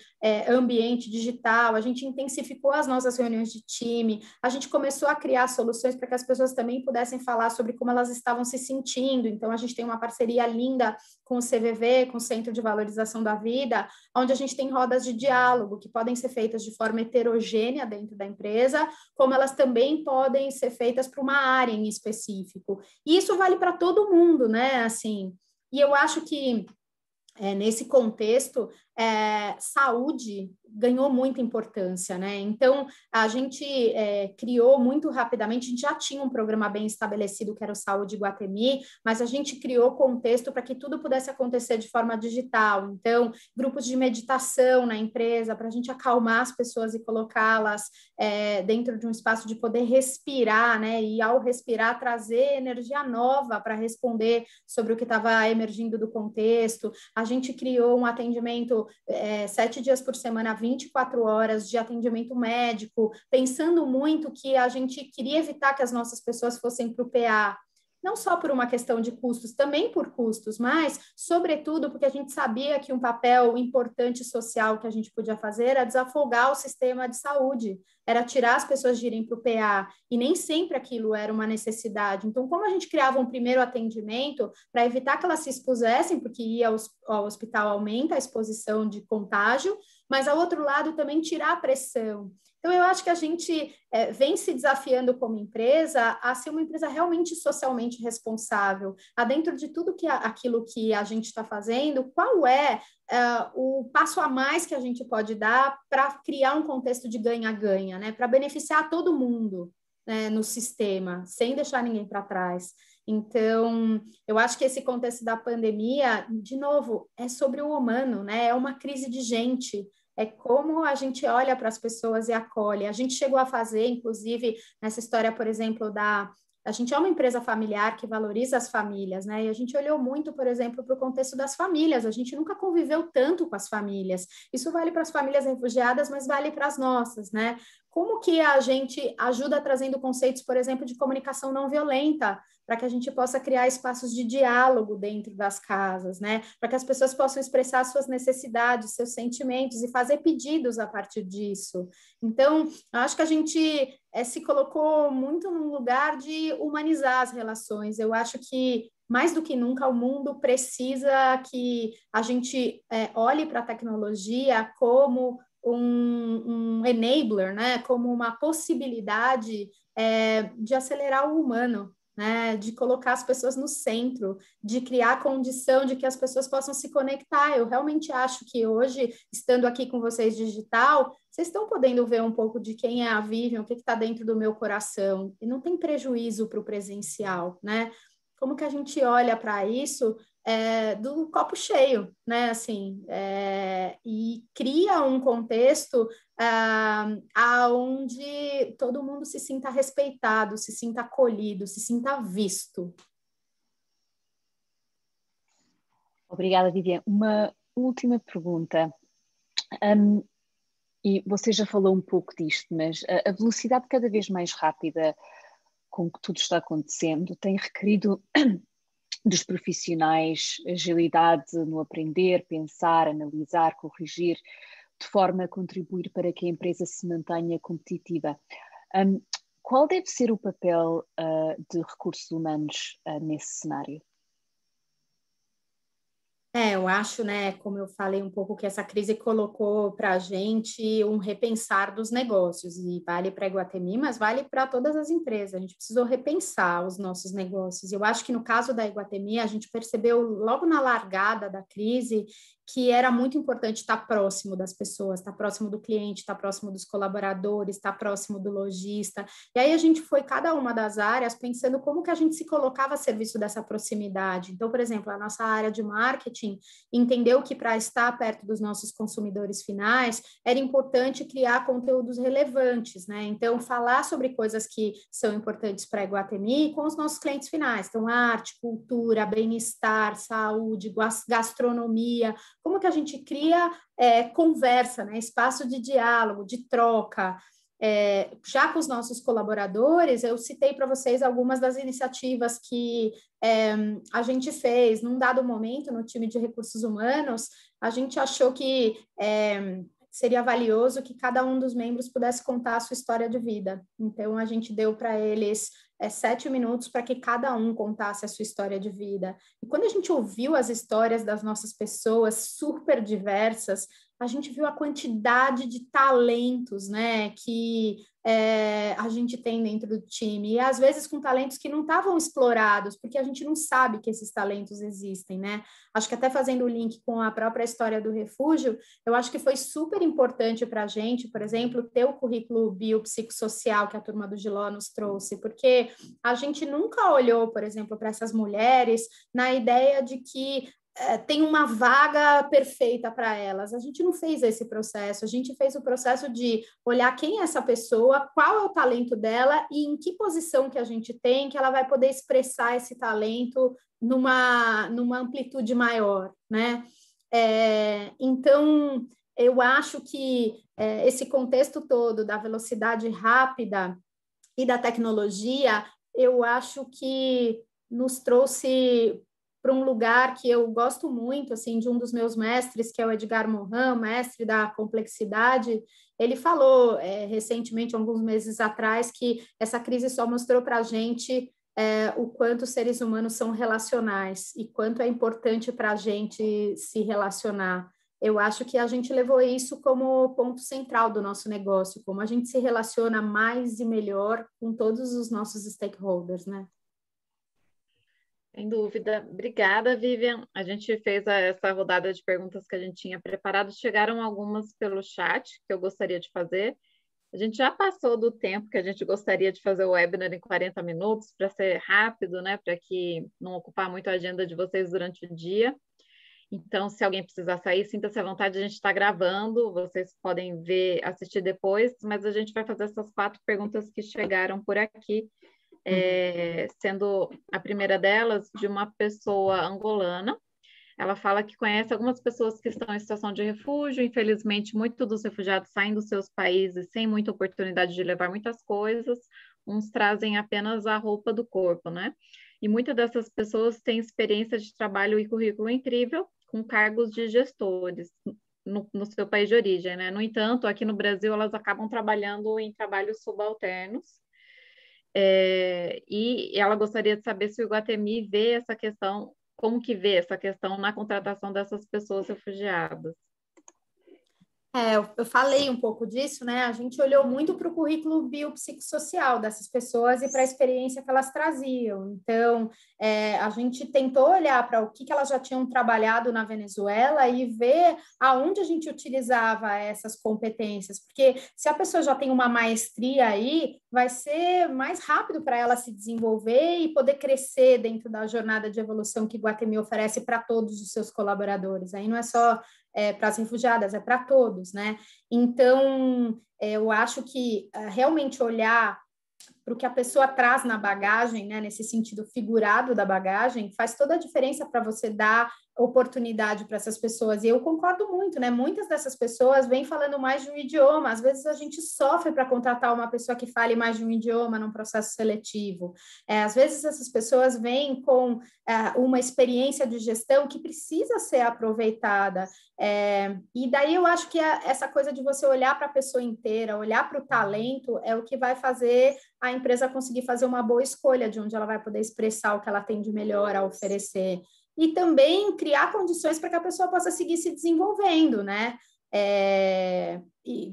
ambiente digital, a gente intensificou as nossas reuniões de time, a gente começou a criar soluções para que as pessoas também pudessem falar sobre como elas estavam se sentindo. Então, a gente tem uma parceria linda com o CVV, com o Centro de Valorização da Vida, onde a gente tem rodas de diálogo que podem ser feitas de forma heterogênea dentro da empresa, como elas também podem ser feitas para uma área em específico. E isso vale para todo mundo, né? Assim, e eu acho que nesse contexto, saúde ganhou muita importância, né? Então, a gente criou muito rapidamente, a gente já tinha um programa bem estabelecido, que era o Saúde Iguatemi, mas a gente criou contexto para que tudo pudesse acontecer de forma digital. Então, grupos de meditação na empresa, para a gente acalmar as pessoas e colocá-las dentro de um espaço de poder respirar, né? E ao respirar, trazer energia nova para responder sobre o que estava emergindo do contexto. A gente criou um atendimento 7 dias por semana, 24 horas de atendimento médico, pensando muito que a gente queria evitar que as nossas pessoas fossem para o PA, não só por uma questão de custos, também por custos, mas, sobretudo, porque a gente sabia que um papel importante social que a gente podia fazer era desafogar o sistema de saúde, era tirar as pessoas de irem para o PA, e nem sempre aquilo era uma necessidade. Então, como a gente criava um primeiro atendimento para evitar que elas se expusessem, porque ir ao hospital aumenta a exposição de contágio, mas, ao outro lado, também tirar a pressão. Então, eu acho que a gente vem se desafiando como empresa a ser uma empresa realmente socialmente responsável. Dentro de tudo aquilo que a gente está fazendo, qual é o passo a mais que a gente pode dar para criar um contexto de ganha-ganha, né? Para beneficiar todo mundo, né, no sistema, sem deixar ninguém para trás. Então, eu acho que esse contexto da pandemia, de novo, é sobre o humano, né? É uma crise de gente. É como a gente olha para as pessoas e acolhe. A gente chegou a fazer, inclusive, nessa história, por exemplo, a gente é uma empresa familiar que valoriza as famílias, né? E a gente olhou muito, por exemplo, para o contexto das famílias. A gente nunca conviveu tanto com as famílias. Isso vale para as famílias refugiadas, mas vale para as nossas, né? Como que a gente ajuda trazendo conceitos, por exemplo, de comunicação não violenta, para que a gente possa criar espaços de diálogo dentro das casas, né? Para que as pessoas possam expressar suas necessidades, seus sentimentos e fazer pedidos a partir disso. Então, eu acho que a gente se colocou muito num lugar de humanizar as relações. Eu acho que, mais do que nunca, o mundo precisa que a gente olhe para a tecnologia como um enabler, né? Como uma possibilidade de acelerar o humano, né, de colocar as pessoas no centro, de criar a condição de que as pessoas possam se conectar. Eu realmente acho que hoje, estando aqui com vocês digital, vocês estão podendo ver um pouco de quem é a Vivian, o que está dentro do meu coração, e não tem prejuízo para o presencial, né? Como que a gente olha para isso do copo cheio, né? Assim, e cria um contexto aonde todo mundo se sinta respeitado, se sinta acolhido, se sinta visto. Obrigada, Vivian. Uma última pergunta. E você já falou um pouco disto, mas a velocidade cada vez mais rápida com que tudo está acontecendo tem requerido dos profissionais agilidade no aprender, pensar, analisar, corrigir, de forma a contribuir para que a empresa se mantenha competitiva. Qual deve ser o papel de recursos humanos nesse cenário? Eu acho, né, como eu falei um pouco, que essa crise colocou para a gente um repensar dos negócios, e vale para a Iguatemi, mas vale para todas as empresas. A gente precisou repensar os nossos negócios. Eu acho que no caso da Iguatemi, a gente percebeu logo na largada da crise que era muito importante estar próximo das pessoas, estar próximo do cliente, estar próximo dos colaboradores, estar próximo do lojista. E aí a gente foi, cada uma das áreas, pensando como que a gente se colocava a serviço dessa proximidade. Então, por exemplo, a nossa área de marketing entendeu que para estar perto dos nossos consumidores finais, era importante criar conteúdos relevantes, né? Então, falar sobre coisas que são importantes para a Iguatemi com os nossos clientes finais. Então, arte, cultura, bem-estar, saúde, gastronomia, como que a gente cria conversa, né? Espaço de diálogo, de troca. Já com os nossos colaboradores, eu citei para vocês algumas das iniciativas que a gente fez. Num dado momento, no time de recursos humanos, a gente achou que seria valioso que cada um dos membros pudesse contar a sua história de vida. Então, a gente deu para eles 7 minutos para que cada um contasse a sua história de vida. E quando a gente ouviu as histórias das nossas pessoas super diversas, a gente viu a quantidade de talentos, né, que a gente tem dentro do time, e às vezes com talentos que não estavam explorados, porque a gente não sabe que esses talentos existem, né? Acho que até fazendo o link com a própria história do refúgio, eu acho que foi super importante para a gente, por exemplo, ter o currículo biopsicossocial que a turma do Giló nos trouxe, porque a gente nunca olhou, por exemplo, para essas mulheres na ideia de que tem uma vaga perfeita para elas. A gente não fez esse processo, a gente fez o processo de olhar quem é essa pessoa, qual é o talento dela e em que posição que a gente tem que ela vai poder expressar esse talento numa amplitude maior, né? Então, eu acho que esse contexto todo da velocidade rápida e da tecnologia, eu acho que nos trouxe para um lugar que eu gosto muito, assim, de um dos meus mestres, que é o Edgar Morin, mestre da complexidade. Ele falou recentemente, alguns meses atrás, que essa crise só mostrou para a gente o quanto os seres humanos são relacionais e quanto é importante para a gente se relacionar. Eu acho que a gente levou isso como ponto central do nosso negócio, como a gente se relaciona mais e melhor com todos os nossos stakeholders, né? Sem dúvida. Obrigada, Vivian. A gente fez essa rodada de perguntas que a gente tinha preparado. Chegaram algumas pelo chat que eu gostaria de fazer. A gente já passou do tempo que a gente gostaria de fazer o webinar em 40 minutos, para ser rápido, né? Para que não ocupar muito a agenda de vocês durante o dia. Então, se alguém precisar sair, sinta-se à vontade, a gente está gravando, vocês podem ver, assistir depois, mas a gente vai fazer essas 4 perguntas que chegaram por aqui. Sendo a primeira delas de uma pessoa angolana. Ela fala que conhece algumas pessoas que estão em situação de refúgio. Infelizmente, muitos dos refugiados saem dos seus países sem muita oportunidade de levar muitas coisas. Uns trazem apenas a roupa do corpo, né? E muitas dessas pessoas têm experiência de trabalho e currículo incrível, com cargos de gestores no seu país de origem, né? No entanto, aqui no Brasil, elas acabam trabalhando em trabalhos subalternos. E ela gostaria de saber se o Iguatemi vê essa questão, como que vê essa questão na contratação dessas pessoas refugiadas. Eu falei um pouco disso, né? A gente olhou muito para o currículo biopsicossocial dessas pessoas e para a experiência que elas traziam. Então, a gente tentou olhar para o que elas já tinham trabalhado na Venezuela e ver aonde a gente utilizava essas competências, porque se a pessoa já tem uma maestria aí, vai ser mais rápido para ela se desenvolver e poder crescer dentro da jornada de evolução que o Iguatemi oferece para todos os seus colaboradores. Aí não é só para as refugiadas, é para todos, né? Então, eu acho que realmente olhar para o que a pessoa traz na bagagem, né, nesse sentido figurado da bagagem, faz toda a diferença para você dar oportunidade para essas pessoas. E eu concordo muito, né? Muitas dessas pessoas vêm falando mais de um idioma. Às vezes a gente sofre para contratar uma pessoa que fale mais de um idioma num processo seletivo. Às vezes essas pessoas vêm com uma experiência de gestão que precisa ser aproveitada. E daí eu acho que essa coisa de você olhar para a pessoa inteira, olhar para o talento, é o que vai fazer a empresa conseguir fazer uma boa escolha de onde ela vai poder expressar o que ela tem de melhor a oferecer. e também criar condições para que a pessoa possa seguir se desenvolvendo, né?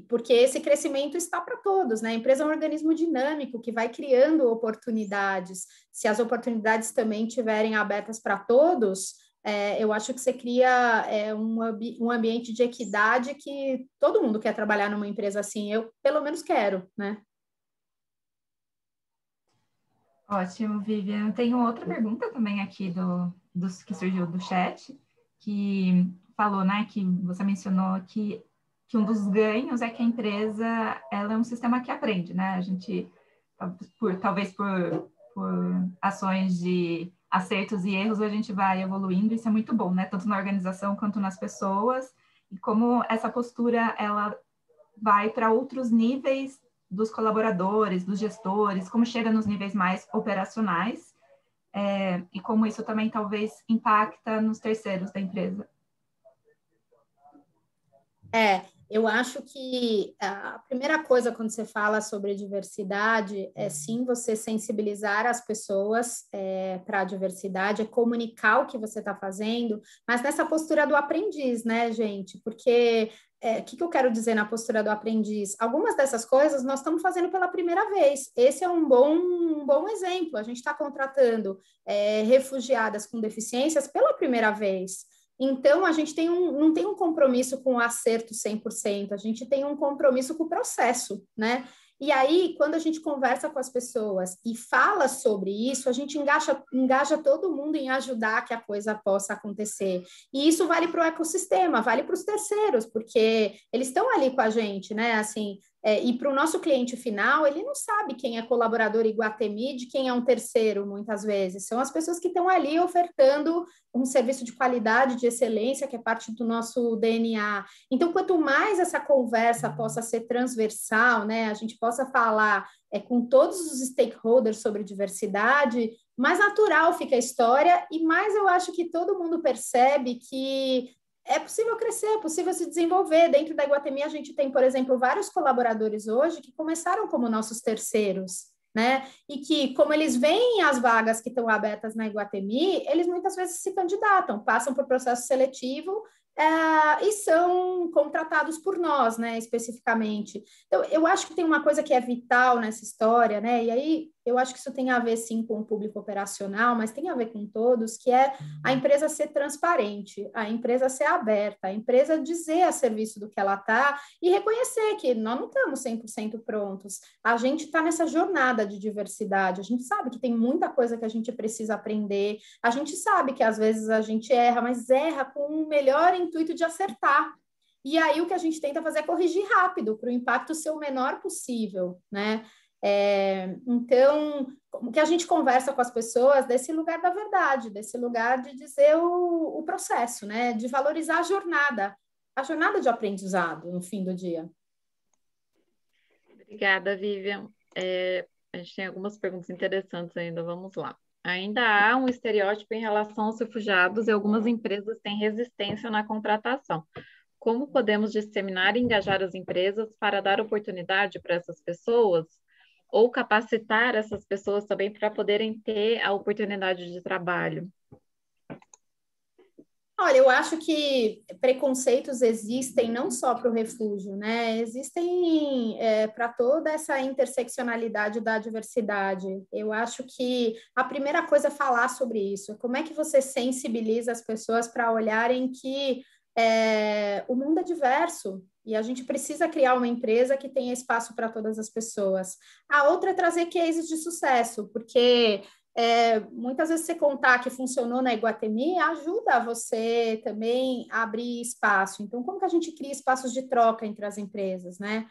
Porque esse crescimento está para todos, né? A empresa é um organismo dinâmico que vai criando oportunidades. Se as oportunidades também estiverem abertas para todos, eu acho que você cria um ambiente de equidade que todo mundo quer trabalhar numa empresa assim. Eu, pelo menos, quero, né? Ótimo, Vivian. Tenho outra pergunta também aqui que surgiu do chat, que falou, né, que você mencionou que um dos ganhos é que a empresa ela é um sistema que aprende, né? A gente, talvez por ações de acertos e erros, a gente vai evoluindo, isso é muito bom, né? Tanto na organização quanto nas pessoas, e como essa postura, ela vai para outros níveis dos colaboradores, dos gestores, como chega nos níveis mais operacionais, e como isso também talvez impacta nos terceiros da empresa. Eu acho que a primeira coisa quando você fala sobre diversidade é sim você sensibilizar as pessoas para a diversidade, é comunicar o que você está fazendo, mas nessa postura do aprendiz, né, gente? Porque o que eu quero dizer na postura do aprendiz? Algumas dessas coisas nós estamos fazendo pela primeira vez. Esse é um bom exemplo. A gente está contratando refugiadas com deficiências pela primeira vez. Então, a gente não tem um compromisso com o acerto 100%, a gente tem um compromisso com o processo, né? E aí, quando a gente conversa com as pessoas e fala sobre isso, a gente engaja todo mundo em ajudar que a coisa possa acontecer. E isso vale para o ecossistema, vale para os terceiros, porque eles estão ali com a gente, né? Assim, e para o nosso cliente final, ele não sabe quem é colaborador Iguatemi de quem é um terceiro, muitas vezes. São as pessoas que estão ali ofertando um serviço de qualidade, de excelência, que é parte do nosso DNA. Então, quanto mais essa conversa possa ser transversal, né, a gente possa falar com todos os stakeholders sobre diversidade, mais natural fica a história e mais eu acho que todo mundo percebe que é possível crescer, é possível se desenvolver. Dentro da Iguatemi, a gente tem, por exemplo, vários colaboradores hoje que começaram como nossos terceiros, né? E que, como eles veem as vagas que estão abertas na Iguatemi, eles muitas vezes se candidatam, passam por processo seletivo e são contratados por nós, né, especificamente. Então, eu acho que tem uma coisa que é vital nessa história, né? E aí eu acho que isso tem a ver, sim, com o público operacional, mas tem a ver com todos, que é a empresa ser transparente, a empresa ser aberta, a empresa dizer a serviço do que ela está e reconhecer que nós não estamos 100% prontos. A gente está nessa jornada de diversidade, a gente sabe que tem muita coisa que a gente precisa aprender, a gente sabe que às vezes a gente erra, mas erra com o melhor intuito de acertar. E aí o que a gente tenta fazer é corrigir rápido, para o impacto ser o menor possível, né? Então, como que a gente conversa com as pessoas desse lugar da verdade, desse lugar de dizer o processo, né? De valorizar a jornada de aprendizado no fim do dia. Obrigada, Vivian. A gente tem algumas perguntas interessantes ainda, vamos lá. Ainda há um estereótipo em relação aos refugiados e algumas empresas têm resistência na contratação. Como podemos disseminar e engajar as empresas para dar oportunidade para essas pessoas ou capacitar essas pessoas também para poderem ter a oportunidade de trabalho? Olha, eu acho que preconceitos existem não só para o refúgio, né? Existem para toda essa interseccionalidade da diversidade. Eu acho que a primeira coisa é falar sobre isso. Como é que você sensibiliza as pessoas para olharem que o mundo é diverso e a gente precisa criar uma empresa que tenha espaço para todas as pessoas. A outra é trazer cases de sucesso, porque muitas vezes você contar que funcionou na Iguatemi ajuda você também a abrir espaço. Então, como que a gente cria espaços de troca entre as empresas, né?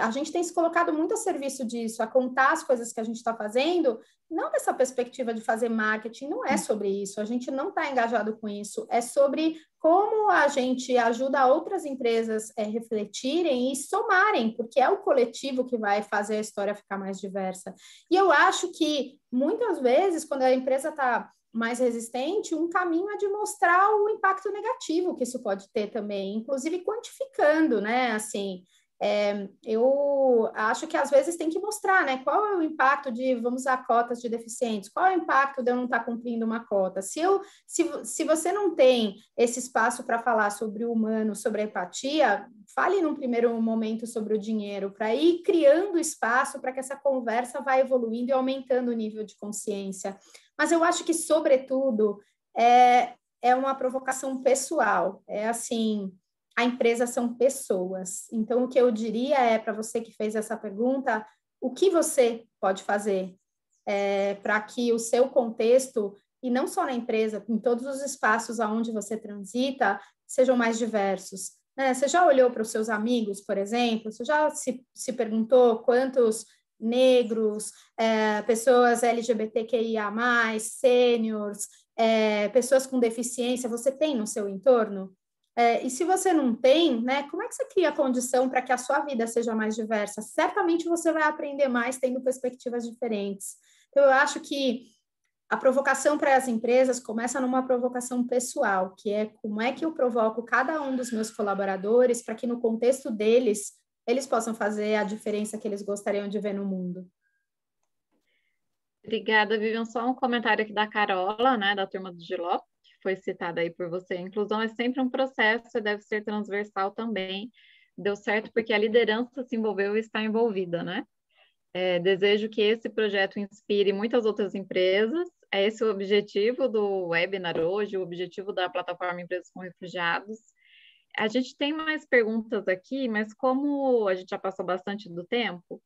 A gente tem se colocado muito a serviço disso, a contar as coisas que a gente está fazendo, não dessa perspectiva de fazer marketing, não é sobre isso, a gente não está engajado com isso, é sobre como a gente ajuda outras empresas a refletirem e somarem, porque é o coletivo que vai fazer a história ficar mais diversa. E eu acho que, muitas vezes, quando a empresa está mais resistente, um caminho é de mostrar o impacto negativo que isso pode ter também, inclusive quantificando, né, assim, Eu acho que às vezes tem que mostrar, né? Qual é o impacto de vamos usar cotas de deficientes? Qual é o impacto de eu não estar cumprindo uma cota? Se você não tem esse espaço para falar sobre o humano, sobre a empatia, fale num primeiro momento sobre o dinheiro, para ir criando espaço para que essa conversa vá evoluindo e aumentando o nível de consciência. Mas eu acho que, sobretudo, é uma provocação pessoal. É assim, a empresa são pessoas. Então, o que eu diria é, para você que fez essa pergunta, o que você pode fazer para que o seu contexto, e não só na empresa, em todos os espaços aonde você transita, sejam mais diversos. Né? Você já olhou para os seus amigos, por exemplo? Você já se perguntou quantos negros, pessoas LGBTQIA+, sêniors, pessoas com deficiência você tem no seu entorno? E se você não tem, né, como é que você cria a condição para que a sua vida seja mais diversa? Certamente você vai aprender mais tendo perspectivas diferentes. Então, eu acho que a provocação para as empresas começa numa provocação pessoal, que é como é que eu provoco cada um dos meus colaboradores para que no contexto deles, eles possam fazer a diferença que eles gostariam de ver no mundo. Obrigada, Vivian. Só um comentário aqui da Carola, né, da turma do Giló, que foi citada aí por você. A inclusão é sempre um processo e deve ser transversal também. Deu certo porque a liderança se envolveu e está envolvida, né? Desejo que esse projeto inspire muitas outras empresas. É esse o objetivo do webinar hoje, o objetivo da plataforma Empresas com Refugiados. A gente tem mais perguntas aqui, mas como a gente já passou bastante do tempo,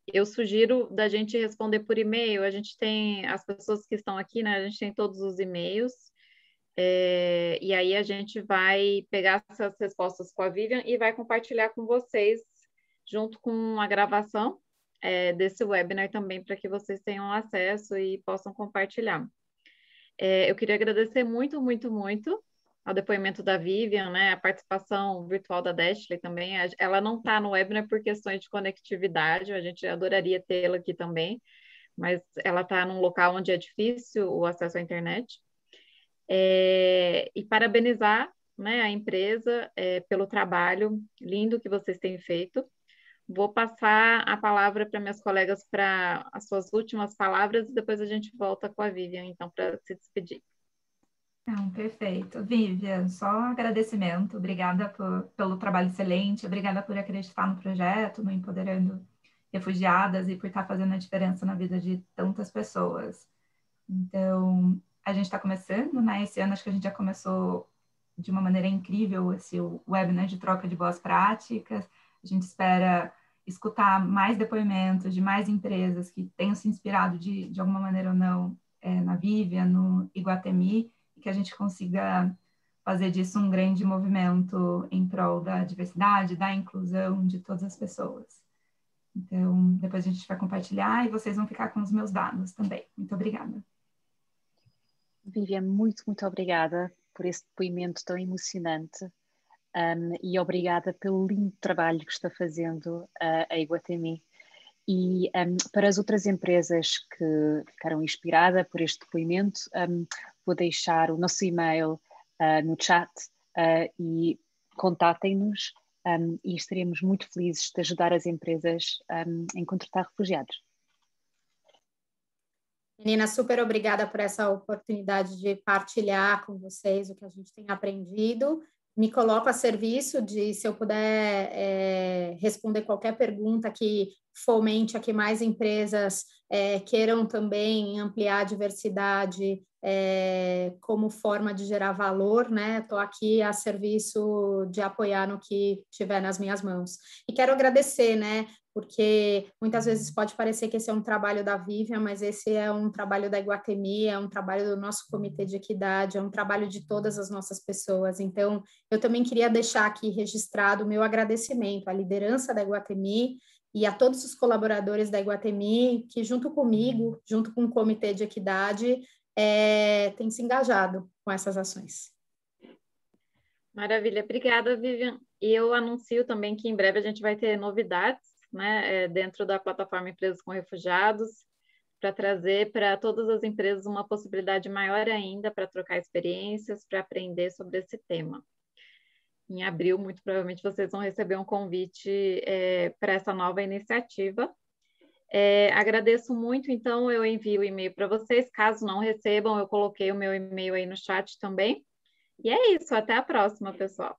eu sugiro da gente responder por e-mail. A gente tem as pessoas que estão aqui, né? A gente tem todos os e-mails. E aí a gente vai pegar essas respostas com a Vivian e vai compartilhar com vocês, junto com a gravação desse webinar também, para que vocês tenham acesso e possam compartilhar. Eu queria agradecer muito, muito, muito ao depoimento da Vivian, né, a participação virtual da Dashley também. Ela não está no webinar por questões de conectividade, a gente adoraria tê-la aqui também, mas ela está num local onde é difícil o acesso à internet. E parabenizar, né, a empresa pelo trabalho lindo que vocês têm feito. Vou passar a palavra para minhas colegas para as suas últimas palavras e depois a gente volta com a Vivian, então, para se despedir. Perfeito. Vivian, só agradecimento. Obrigada pelo trabalho excelente, obrigada por acreditar no projeto, no Empoderando Refugiadas e por estar fazendo a diferença na vida de tantas pessoas. Então, a gente está começando, né? Esse ano acho que a gente já começou de uma maneira incrível esse webinar de troca de boas práticas. A gente espera escutar mais depoimentos de mais empresas que tenham se inspirado de alguma maneira ou não na Vivian, no Iguatemi, que a gente consiga fazer disso um grande movimento em prol da diversidade, da inclusão de todas as pessoas. Então, depois a gente vai compartilhar e vocês vão ficar com os meus dados também. Muito obrigada. Vivian, muito, muito obrigada por esse depoimento tão emocionante e obrigada pelo lindo trabalho que está fazendo a Iguatemi. E para as outras empresas que ficaram inspiradas por este depoimento, vou deixar o nosso e-mail no chat e contatem-nos e estaremos muito felizes de ajudar as empresas em contratar refugiados. Menina, super obrigada por essa oportunidade de partilhar com vocês o que a gente tem aprendido. Me coloco a serviço de, se eu puder responder qualquer pergunta que fomente a que mais empresas queiram também ampliar a diversidade como forma de gerar valor, né? Estou aqui a serviço de apoiar no que tiver nas minhas mãos. E quero agradecer, né? Porque muitas vezes pode parecer que esse é um trabalho da Vivian, mas esse é um trabalho da Iguatemi, é um trabalho do nosso Comitê de Equidade, é um trabalho de todas as nossas pessoas. Então, eu também queria deixar aqui registrado o meu agradecimento à liderança da Iguatemi e a todos os colaboradores da Iguatemi que, junto comigo, junto com o Comitê de Equidade, têm se engajado com essas ações. Maravilha, obrigada, Vivian. E eu anuncio também que em breve a gente vai ter novidades, né, dentro da plataforma Empresas com Refugiados, para trazer para todas as empresas uma possibilidade maior ainda para trocar experiências, para aprender sobre esse tema. em abril, muito provavelmente vocês vão receber um convite para essa nova iniciativa. Agradeço muito, então eu envio o e-mail para vocês. Caso não recebam, eu coloquei o meu e-mail aí no chat também. E é isso, até a próxima, pessoal.